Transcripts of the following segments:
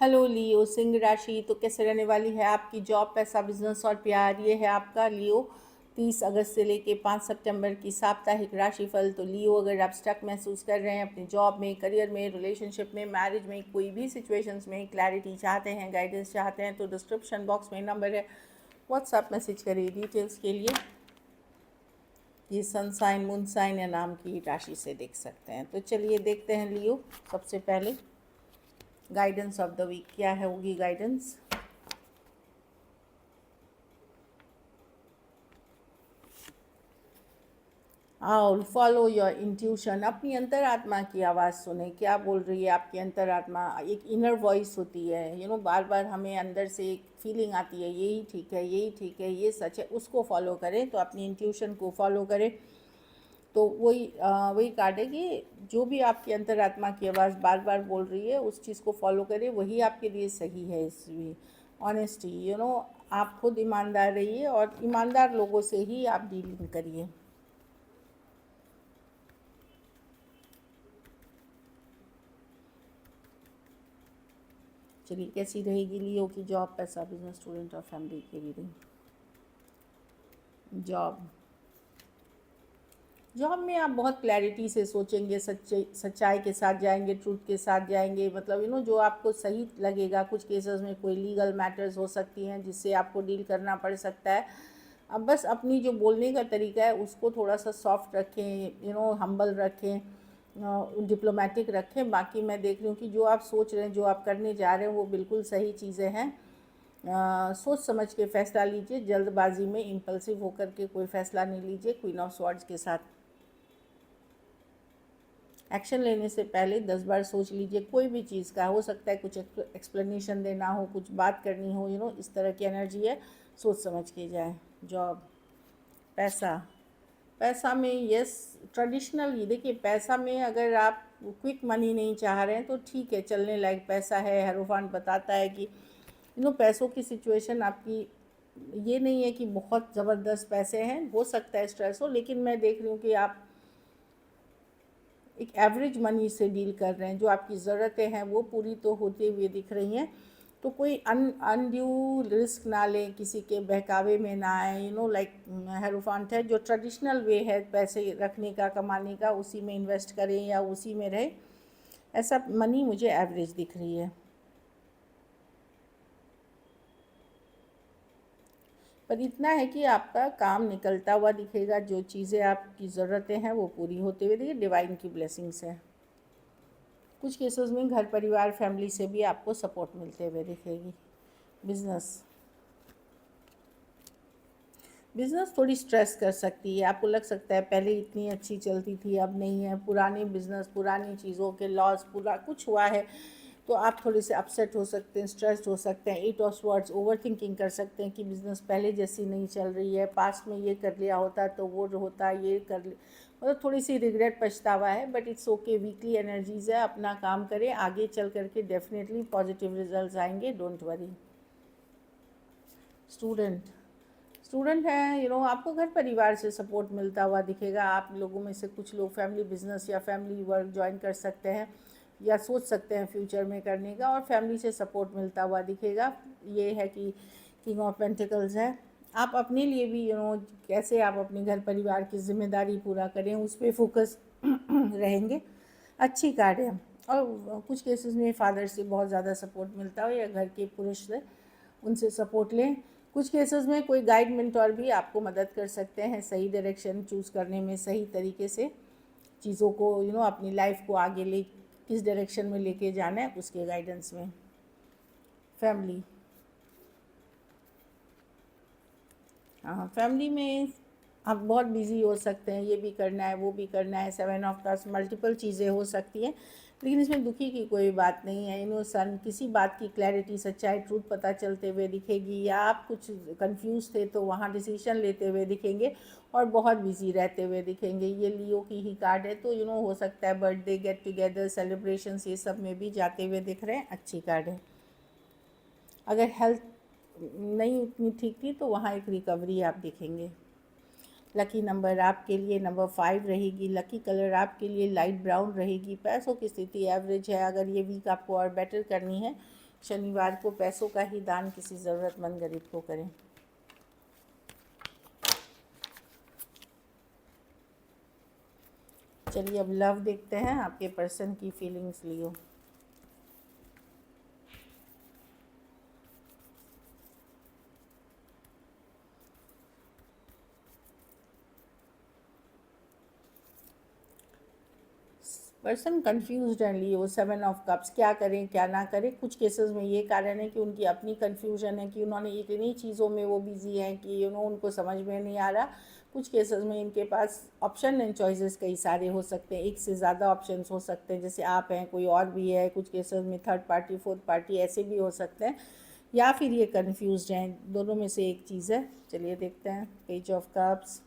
Hello लियो, सिंह राशि तो कैसे रहने वाली है आपकी जॉब, पैसा, बिजनेस और प्यार। ये है आपका लियो 30 अगस्त से लेके 5 सितंबर की साप्ताहिक राशिफल। तो लियो, अगर आप स्टक महसूस कर रहे हैं अपनी जॉब में, करियर में, रिलेशनशिप में, मैरिज में, कोई भी सिचुएशंस में क्लैरिटी चाहते हैं, गाइडेंस चाहते हैं, तो डिस्क्रिप्शन बॉक्स में नंबर है, व्हाट्सएप मैसेज करिए डिटेल्स के लिए। ये सन साइन, मून साइन या नाम की राशि से देख सकते हैं। तो चलिए देखते हैं लियो, सबसे पहले गाइडेंस ऑफ द वीक क्या है, होगी गाइडेंस। और फॉलो योर इंट्यूशन, अपनी अंतरात्मा की आवाज़ सुने, क्या बोल रही है आपकी अंतरात्मा। एक इनर वॉइस होती है, बार बार हमें अंदर से एक फीलिंग आती है, यही ठीक है, यही ठीक है, ये सच है, उसको फॉलो करें। तो अपनी इंट्यूशन को फॉलो करें। तो वही कार्ड है कि जो भी आपकी अंतरात्मा की आवाज़ बार बार बोल रही है, उस चीज़ को फॉलो करें, वही आपके लिए सही है। इसमें ऑनेस्टी, आप खुद ईमानदार रहिए और ईमानदार लोगों से ही आप डीलिंग करिए। चलिए, कैसी रहेगी लियो की जॉब, पैसा, बिजनेस, स्टूडेंट और फैमिली की रीडिंग। जॉब में आप बहुत क्लैरिटी से सोचेंगे, सच्चाई के साथ जाएंगे, ट्रूथ के साथ जाएंगे। मतलब जो आपको सही लगेगा। कुछ केसेस में कोई लीगल मैटर्स हो सकती हैं जिससे आपको डील करना पड़ सकता है। अब बस अपनी जो बोलने का तरीका है उसको थोड़ा सा सॉफ्ट रखें, हम्बल रखें, डिप्लोमेटिक रखें। बाकी मैं देख रही हूँ कि जो आप सोच रहे हैं, जो आप करने जा रहे हैं, वो बिल्कुल सही चीज़ें हैं। सोच समझ के फैसला लीजिए, जल्दबाजी में इम्पल्सिव होकर के कोई फैसला नहीं लीजिए। क्वीन ऑफ स्वॉर्ड्स के साथ एक्शन लेने से पहले 10 बार सोच लीजिए। कोई भी चीज़ का हो सकता है, कुछ एक्सप्लेनेशन देना हो, कुछ बात करनी हो, इस तरह की एनर्जी है, सोच समझ के जाए। जॉब, पैसा में यस, ट्रेडिशनल ही देखिए। पैसा में अगर आप क्विक मनी नहीं चाह रहे हैं तो ठीक है, चलने लायक पैसा है। हेरोफांट बताता है कि पैसों की सिचुएशन आपकी ये नहीं है कि बहुत ज़बरदस्त पैसे हैं, हो सकता है स्ट्रेस हो, लेकिन मैं देख रही हूँ कि आप एक एवरेज मनी से डील कर रहे हैं। जो आपकी ज़रूरतें हैं वो पूरी तो होते हुए दिख रही हैं। तो कोई अनड्यू रिस्क ना लें, किसी के बहकावे में ना आए। लाइक हेरोफांट है, जो ट्रेडिशनल वे है पैसे रखने का, कमाने का, उसी में इन्वेस्ट करें या उसी में रहे। ऐसा मनी मुझे एवरेज दिख रही है। पर इतना है कि आपका काम निकलता हुआ दिखेगा। जो चीज़ें आपकी ज़रूरतें हैं वो पूरी होते हुए दिखे, डिवाइन की ब्लेसिंग्स है। कुछ केसेस में घर परिवार, फैमिली से भी आपको सपोर्ट मिलते हुए दिखेगी। बिज़नेस थोड़ी स्ट्रेस कर सकती है। आपको लग सकता है पहले इतनी अच्छी चलती थी, अब नहीं है। पुरानी बिज़नेस, पुरानी चीज़ों के लॉस, पूरा कुछ हुआ है, तो आप थोड़े से अपसेट हो सकते हैं, स्ट्रेस्ड हो सकते हैं। 8 ऑफ स्वॉर्ड्स, ओवर थिंकिंग कर सकते हैं कि बिज़नेस पहले जैसी नहीं चल रही है, पास्ट में ये कर लिया होता तो वो होता, ये कर लिया। मतलब थोड़ी सी रिग्रेट, पछतावा है, but it's okay. Weekly energies है, अपना काम करें, आगे चल करके डेफिनेटली पॉजिटिव रिजल्ट्स आएंगे, डोंट वरी। स्टूडेंट हैं, आपको घर परिवार से सपोर्ट मिलता हुआ दिखेगा। आप लोगों में से कुछ लोग फैमिली बिजनेस या फैमिली वर्क ज्वाइन कर सकते हैं या सोच सकते हैं फ्यूचर में करने का, और फैमिली से सपोर्ट मिलता हुआ दिखेगा। ये है कि किंग ऑफ पेंटिकल्स है। आप अपने लिए भी कैसे आप अपने घर परिवार की जिम्मेदारी पूरा करें, उस पर फोकस रहेंगे। अच्छी कार्ड है। और कुछ केसेस में फादर से बहुत ज़्यादा सपोर्ट मिलता हो या घर के पुरुष से, उनसे सपोर्ट लें। कुछ केसेस में कोई गाइड मेंटोर भी आपको मदद कर सकते हैं सही डायरेक्शन चूज़ करने में, सही तरीके से चीज़ों को अपनी लाइफ को आगे ले, किस डायरेक्शन में लेके जाना है, उसके गाइडेंस में। फैमिली, हाँ, फैमिली में आप बहुत बिजी हो सकते हैं, ये भी करना है, वो भी करना है। 7 ऑफ कप्स, मल्टीपल चीज़ें हो सकती हैं, लेकिन इसमें दुखी की कोई बात नहीं है। सन, किसी बात की क्लैरिटी, सच्चाई, ट्रूथ पता चलते हुए दिखेगी, या आप कुछ कंफ्यूज थे तो वहाँ डिसीजन लेते हुए दिखेंगे और बहुत बिजी रहते हुए दिखेंगे। ये लियो की ही कार्ड है, तो हो सकता है बर्थडे, गेट टुगेदर, सेलिब्रेशंस, ये सब में भी जाते हुए दिख रहे हैं। अच्छी कार्ड है। अगर हेल्थ नहीं उतनी ठीक थी तो वहाँ एक रिकवरी आप देखेंगे। लकी नंबर आपके लिए नंबर 5 रहेगी। लकी कलर आपके लिए लाइट ब्राउन रहेगी। पैसों की स्थिति एवरेज है। अगर ये वीक आपको और बेटर करनी है शनिवार को पैसों का ही दान किसी ज़रूरतमंद गरीब को करें। चलिए अब लव देखते हैं, आपके पर्सन की फीलिंग्स लियो। पर्सन कंफ्यूज्ड है लियो, 7 ऑफ कप्स, क्या करें क्या ना करें। कुछ केसेस में ये कारण है कि उनकी अपनी कंफ्यूजन है कि उन्होंने इतनी चीज़ों में वो बिजी हैं कि उनको समझ में नहीं आ रहा। कुछ केसेस में इनके पास ऑप्शन एंड चॉइसेस कई सारे हो सकते हैं, एक से ज़्यादा ऑप्शंस हो सकते हैं, जैसे आप हैं, कोई और भी है। कुछ केसेस में थर्ड पार्टी फोर्थ पार्टी ऐसे भी हो सकते हैं, या फिर ये कन्फ्यूज्ड हैं। दोनों में से एक चीज़ है। चलिए देखते हैं। Page of cups,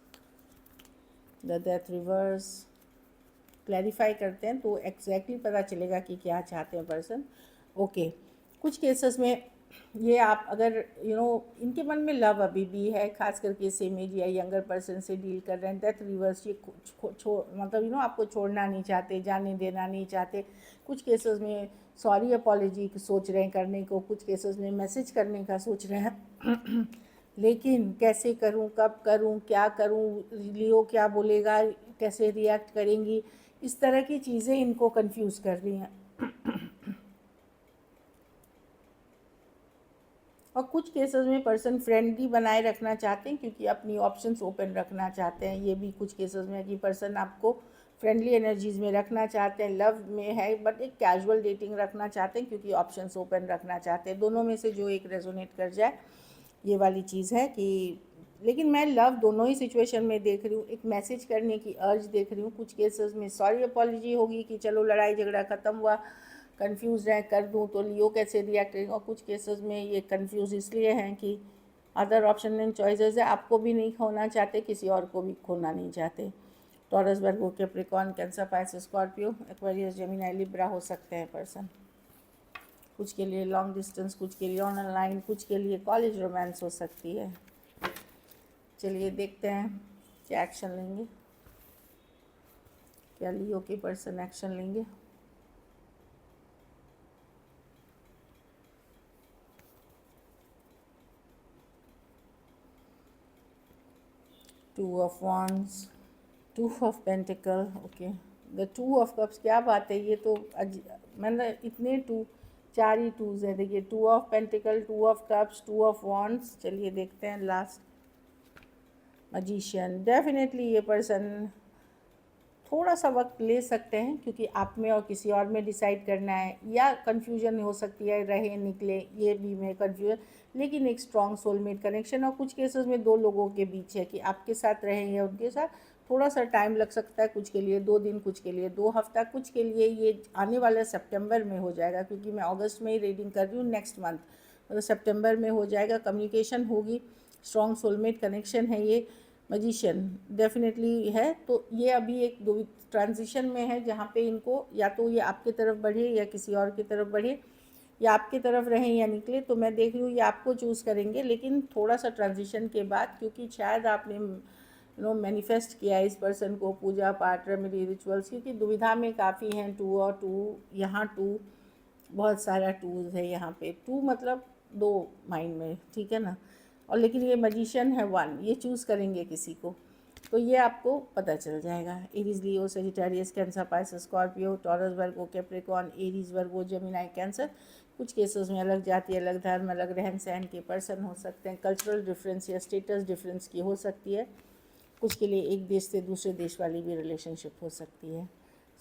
the death reverse, clarify करते हैं तो एग्जैक्टली पता चलेगा कि क्या चाहते हैं पर्सन। ओके, कुछ केसेस में ये आप अगर इनके मन में लव अभी भी है, खास करके सेम एज या यंगर पर्सन से डील कर रहे हैं। डेथ रिवर्स, ये मतलब आपको छोड़ना नहीं चाहते, जाने देना नहीं चाहते। कुछ केसेस में सॉरी अपॉलॉजी सोच रहे हैं करने को, कुछ केसेस में मैसेज करने का सोच रहे हैं लेकिन कैसे करूं, कब करूं, क्या करूं, लियो क्या बोलेगा, कैसे रिएक्ट करेंगी, इस तरह की चीज़ें इनको कंफ्यूज कर रही हैं। और कुछ केसेस में पर्सन फ्रेंडली बनाए रखना चाहते हैं क्योंकि अपनी ऑप्शंस ओपन रखना चाहते हैं। ये भी कुछ केसेस में है कि पर्सन आपको फ्रेंडली एनर्जीज़ में रखना चाहते हैं, लव में है बट एक कैजुअल डेटिंग रखना चाहते हैं क्योंकि ऑप्शंस ओपन रखना चाहते हैं। दोनों में से जो एक रेजोनेट कर जाए, ये वाली चीज़ है कि लेकिन मैं लव दोनों ही सिचुएशन में देख रही हूँ। एक मैसेज करने की अर्ज देख रही हूँ। कुछ केसेस में सॉरी अपॉलॉजी होगी कि चलो लड़ाई झगड़ा ख़त्म हुआ, कंफ्यूज है, कर दूँ तो लियो कैसे रिएक्ट करेंगे। और कुछ केसेस में ये कंफ्यूज इसलिए हैं कि अदर ऑप्शन एंड चॉइसेस है, आपको भी नहीं खोना चाहते, किसी और को भी खोना नहीं चाहते। Taurus, Virgo, Capricorn, Cancer, Pisces, Scorpio, Aquarius, Gemini, Libra हो सकते हैं पर्सन। कुछ के लिए लॉन्ग डिस्टेंस, कुछ के लिए ऑनलाइन, कुछ के लिए कॉलेज रोमांस हो सकती है। चलिए देखते हैं क्या एक्शन लेंगे, क्या लियो के पर्सन एक्शन लेंगे। Two of wands, two of pentacle, okay, the two of cups, क्या बात है। ये तो मतलब इतने टू, 4 ही टूज हैं। देखिए, two of pentacle, two of cups, two of wands. चलिए देखते हैं लास्ट, मजिशियन। डेफिनेटली ये पर्सन थोड़ा सा वक्त ले सकते हैं क्योंकि आप में और किसी और में डिसाइड करना है, या कन्फ्यूजन हो सकती है, रहे निकले, ये भी में कन्फ्यूजन, लेकिन एक स्ट्रॉन्ग सोलमेट कनेक्शन। और कुछ केसेस में 2 लोगों के बीच है कि आपके साथ रहें या उनके साथ, थोड़ा सा टाइम लग सकता है। कुछ के लिए 2 दिन, कुछ के लिए 2 हफ्ता, कुछ के लिए ये आने वाले सितंबर में हो जाएगा क्योंकि मैं अगस्त में ही रीडिंग कर रही हूँ, नेक्स्ट मंथ मतलब सितंबर में हो जाएगा। कम्युनिकेशन होगी, स्ट्रॉन्ग सोलमेट कनेक्शन है ये। मजिशियन डेफिनेटली है, तो ये अभी एक ट्रांजिशन में है जहाँ पे इनको या तो ये आपकी तरफ बढ़े या किसी और की तरफ बढ़े, या आपकी तरफ रहें या निकले। तो मैं देख रही हूँ ये आपको चूज़ करेंगे, लेकिन थोड़ा सा ट्रांजिशन के बाद, क्योंकि शायद आपने मैनिफेस्ट किया है इस पर्सन को, पूजा पाठ, रेमेडी, रिचुअल्स, क्योंकि दुविधा में काफ़ी हैं। 2 और 2, यहाँ 2, बहुत सारा 2 है यहाँ पे। 2 मतलब 2 माइंड में, ठीक है ना। और लेकिन ये मजिशियन है 1, ये चूज़ करेंगे किसी को, तो ये आपको पता चल जाएगा। Aries, Leo, Sagittarius, Cancer, Pisces, Scorpio, Taurus, Virgo, Capricorn, Aries, Virgo, Gemini, Cancer. कुछ केसेस में अलग जाति, अलग धर्म, अलग रहन सहन के पर्सन हो सकते हैं। कल्चरल डिफरेंस या स्टेटस डिफरेंस की हो सकती है। कुछ के लिए एक देश से दूसरे देश वाली भी रिलेशनशिप हो सकती है।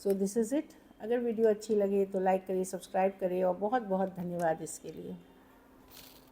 So this is it. अगर वीडियो अच्छी लगे तो लाइक करिए, सब्सक्राइब करिए, और बहुत बहुत धन्यवाद इसके लिए।